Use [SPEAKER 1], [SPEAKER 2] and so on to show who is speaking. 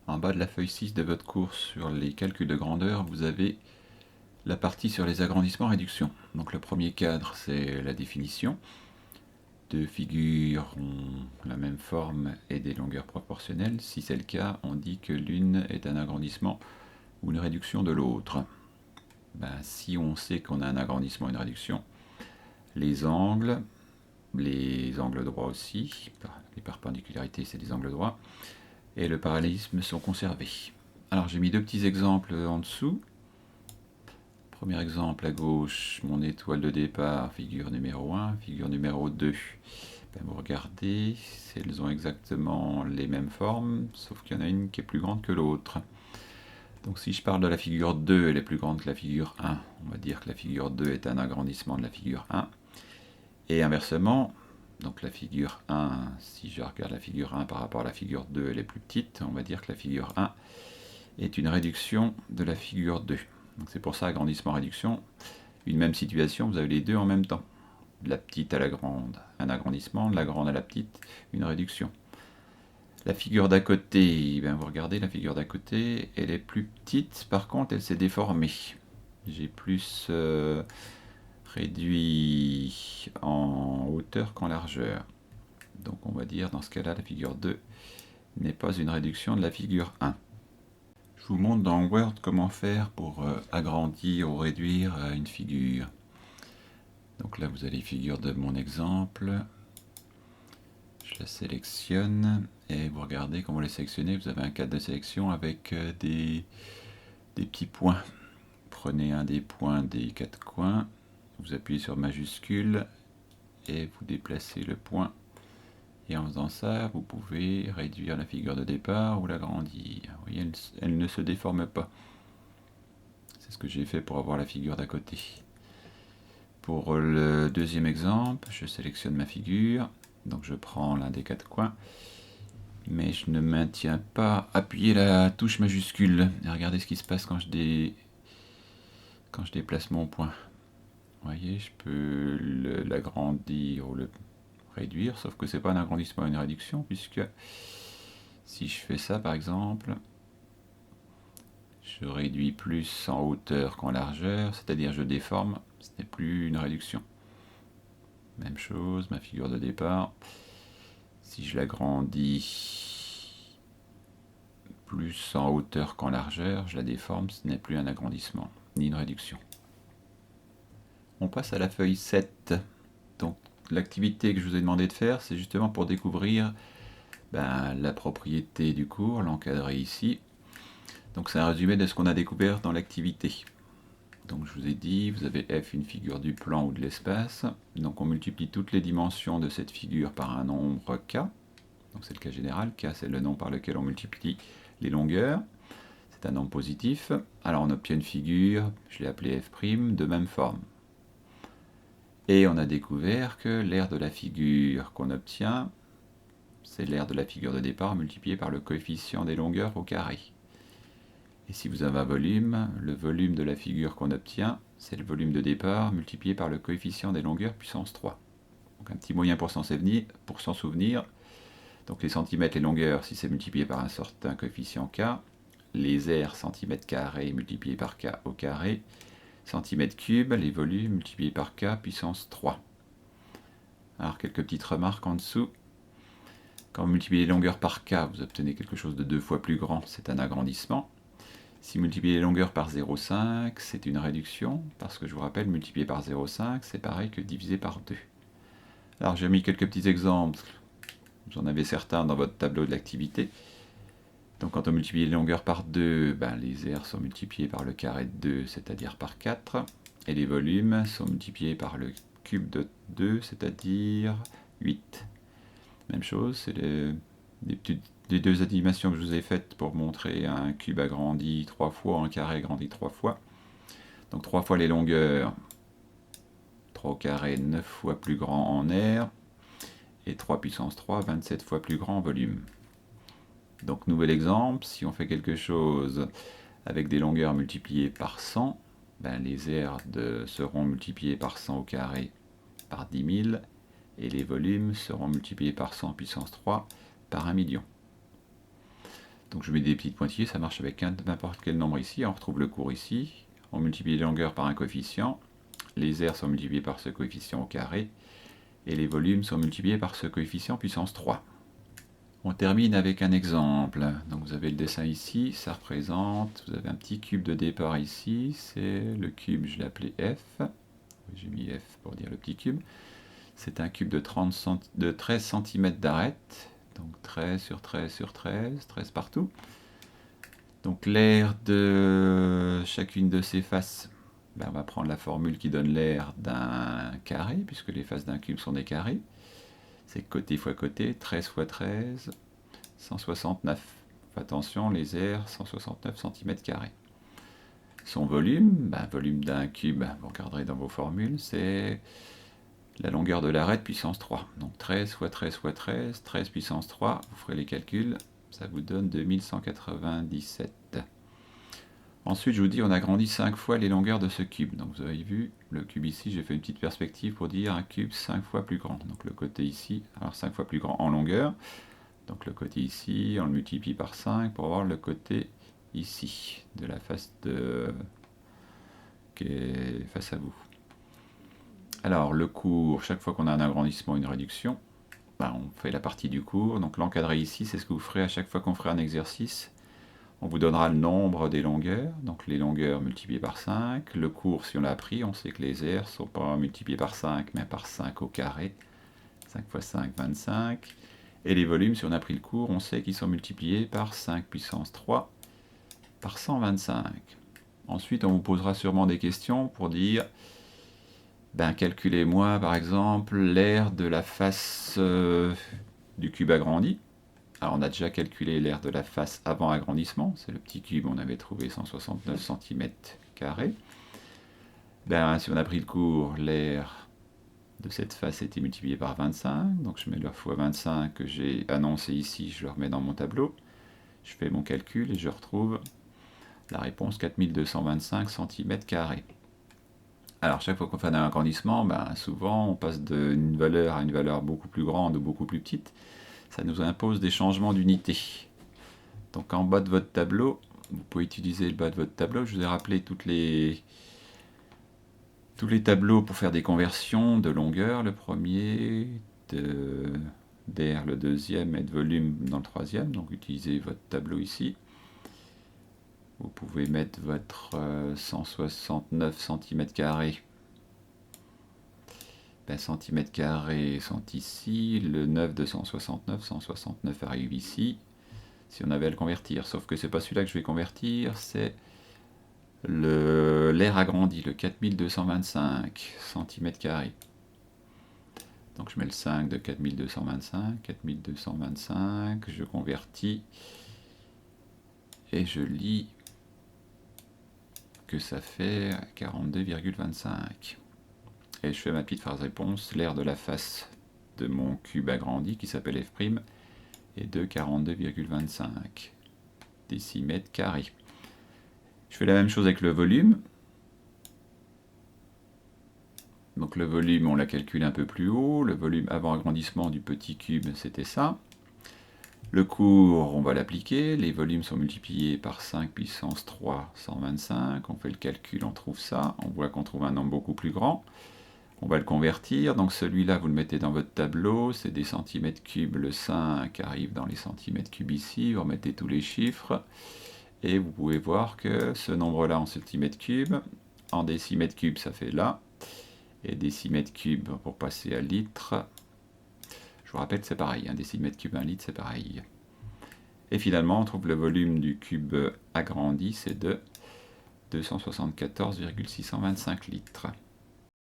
[SPEAKER 1] En bas de la feuille 6 de votre cours sur les calculs de grandeur, vous avez la partie sur les agrandissements-réductions. Donc le premier cadre, c'est la définition. Deux figures ont la même forme et des longueurs proportionnelles. Si c'est le cas, on dit que l'une est un agrandissement ou une réduction de l'autre. Si on sait qu'on a un agrandissement et une réduction, les angles droits aussi, les perpendicularités c'est des angles droits, et le parallélisme sont conservés. Alors j'ai mis deux petits exemples en dessous. Premier exemple à gauche, mon étoile de départ, figure numéro 1, figure numéro 2. Vous regardez, elles ont exactement les mêmes formes, sauf qu'il y en a une qui est plus grande que l'autre. Donc si je parle de la figure 2, elle est plus grande que la figure 1. On va dire que la figure 2 est un agrandissement de la figure 1. Et inversement, donc la figure 1, si je regarde la figure 1 par rapport à la figure 2, elle est plus petite. On va dire que la figure 1 est une réduction de la figure 2. Donc c'est pour ça, agrandissement-réduction, une même situation, vous avez les deux en même temps. De la petite à la grande, un agrandissement, de la grande à la petite, une réduction. La figure d'à côté, vous regardez la figure d'à côté, elle est plus petite, par contre elle s'est déformée. J'ai plus réduit en hauteur qu'en largeur. Donc on va dire dans ce cas-là, la figure 2 n'est pas une réduction de la figure 1. Je vous montre dans Word comment faire pour agrandir ou réduire une figure. Donc là vous avez les figures de mon exemple. Je la sélectionne et vous regardez comment les sélectionner. Vous avez un cadre de sélection avec des petits points. Prenez un des points des quatre coins, vous appuyez sur majuscule et vous déplacez le point. Et en faisant ça, vous pouvez réduire la figure de départ ou l'agrandir. Vous voyez, elle ne se déforme pas. C'est ce que j'ai fait pour avoir la figure d'à côté. Pour le deuxième exemple, je sélectionne ma figure. Donc je prends l'un des quatre coins. Mais je ne maintiens pas appuyé la touche majuscule. Et regardez ce qui se passe quand je déplace mon point. Vous voyez, je peux l'agrandir ou le réduire, sauf que c'est pas un agrandissement et une réduction, puisque si je fais ça par exemple, je réduis plus en hauteur qu'en largeur, c'est-à-dire je déforme, ce n'est plus une réduction. Même chose, ma figure de départ, si je l'agrandis plus en hauteur qu'en largeur, je la déforme, ce n'est plus un agrandissement, ni une réduction. On passe à la feuille 7. Donc l'activité que je vous ai demandé de faire, c'est justement pour découvrir la propriété du cours, l'encadrer ici. Donc c'est un résumé de ce qu'on a découvert dans l'activité. Donc je vous ai dit, vous avez f une figure du plan ou de l'espace. Donc on multiplie toutes les dimensions de cette figure par un nombre k. Donc c'est le cas général. K c'est le nombre par lequel on multiplie les longueurs. C'est un nombre positif. Alors on obtient une figure, je l'ai appelée f' de même forme. Et on a découvert que l'aire de la figure qu'on obtient, c'est l'aire de la figure de départ multiplié par le coefficient des longueurs au carré. Et si vous avez un volume, le volume de la figure qu'on obtient, c'est le volume de départ multiplié par le coefficient des longueurs puissance 3. Donc un petit moyen pour s'en souvenir. Donc les centimètres, les longueurs, si c'est multiplié par un certain coefficient k, les aires centimètres carrés multiplié par k au carré, centimètres cubes, les volumes multipliés par k puissance 3. Alors quelques petites remarques en dessous. Quand vous multipliez les longueurs par k, vous obtenez quelque chose de 2 fois plus grand, c'est un agrandissement. Si multiplier les longueurs par 0,5, c'est une réduction, parce que je vous rappelle, multiplier par 0,5, c'est pareil que diviser par 2. Alors j'ai mis quelques petits exemples, vous en avez certains dans votre tableau de l'activité. Donc quand on multiplie les longueurs par 2, les aires sont multipliées par le carré de 2, c'est-à-dire par 4, et les volumes sont multipliés par le cube de 2, c'est-à-dire 8. Même chose, c'est les deux animations que je vous ai faites pour montrer un cube agrandi 3 fois, un carré agrandi 3 fois. Donc 3 fois les longueurs, 3 au carré, 9 fois plus grand en aire, et 3 puissance 3, 27 fois plus grand en volume. Donc nouvel exemple, si on fait quelque chose avec des longueurs multipliées par 100, les aires seront multipliées par 100 au carré par 10 000, et les volumes seront multipliés par 100 puissance 3 par 1 million. Donc je mets des petites pointillés, ça marche avec n'importe quel nombre ici. On retrouve le cours ici. On multiplie les longueurs par un coefficient. Les aires sont multipliées par ce coefficient au carré. Et les volumes sont multipliés par ce coefficient puissance 3. On termine avec un exemple. Donc vous avez le dessin ici, ça représente, vous avez un petit cube de départ ici, c'est le cube, je l'ai appelé F. J'ai mis F pour dire le petit cube. C'est un cube de 13 cm d'arête. Donc 13 sur 13 sur 13, 13 partout. Donc l'aire de chacune de ces faces, on va prendre la formule qui donne l'aire d'un carré, puisque les faces d'un cube sont des carrés. C'est côté fois côté, 13 fois 13, 169. Attention, les aires, 169 cm². Son volume, volume d'un cube, vous regarderez dans vos formules, c'est la longueur de l'arête puissance 3. Donc 13 fois 13 fois 13, 13 puissance 3, vous ferez les calculs, ça vous donne 2197. Ensuite, je vous dis, on a grandi 5 fois les longueurs de ce cube. Donc vous avez vu, le cube ici, j'ai fait une petite perspective pour dire un cube 5 fois plus grand. Donc le côté ici, alors 5 fois plus grand en longueur. Donc le côté ici, on le multiplie par 5 pour avoir le côté ici, de la face qui est face à vous. Alors le cours, chaque fois qu'on a un agrandissement, une réduction, on fait la partie du cours. Donc l'encadré ici, c'est ce que vous ferez à chaque fois qu'on fera un exercice. On vous donnera le nombre des longueurs, donc les longueurs multipliées par 5. Le cours, si on l'a appris, on sait que les aires ne sont pas multipliées par 5, mais par 5 au carré. 5 fois 5, 25. Et les volumes, si on a pris le cours, on sait qu'ils sont multipliés par 5 puissance 3 par 125. Ensuite, on vous posera sûrement des questions pour dire, calculez-moi par exemple l'aire de la face du cube agrandi. Alors on a déjà calculé l'aire de la face avant agrandissement, c'est le petit cube, on avait trouvé 169 cm². Si on a pris le cours, l'aire de cette face était multipliée par 25, donc je mets le fois 25 que j'ai annoncé ici, je le remets dans mon tableau, je fais mon calcul et je retrouve la réponse 4225 cm². Alors chaque fois qu'on fait un agrandissement, souvent on passe d'une valeur à une valeur beaucoup plus grande ou beaucoup plus petite. Ça nous impose des changements d'unité. Donc en bas de votre tableau, vous pouvez utiliser le bas de votre tableau. Je vous ai rappelé tous les tableaux pour faire des conversions de longueur, le premier, d'air le deuxième et de volume dans le troisième. Donc utilisez votre tableau ici. Vous pouvez mettre votre 169 cm². Cm² sont ici, le 9 de 169 arrive ici, si on avait à le convertir. Sauf que c'est pas celui-là que je vais convertir, c'est l'aire agrandi, le 4225 cm². Donc je mets le 5 de 4225, je convertis, et je lis que ça fait 42,25. Et je fais ma petite phrase réponse, l'aire de la face de mon cube agrandi qui s'appelle F' est de 42,25 décimètres². Je fais la même chose avec le volume. Donc le volume, on l'a calculé un peu plus haut. Le volume avant agrandissement du petit cube, c'était ça. Le cours, on va l'appliquer. Les volumes sont multipliés par 5 puissance 3, 125. On fait le calcul, on trouve ça. On voit qu'on trouve un nombre beaucoup plus grand. On va le convertir, donc celui-là vous le mettez dans votre tableau, c'est des centimètres cubes, le 5 arrive dans les centimètres cubes ici, vous remettez tous les chiffres, et vous pouvez voir que ce nombre-là en centimètres cubes, en décimètres cubes ça fait là, et décimètres cubes pour passer à litre, je vous rappelle c'est pareil, un décimètre cube, un litre c'est pareil. Et finalement on trouve le volume du cube agrandi, c'est de 274,625 litres.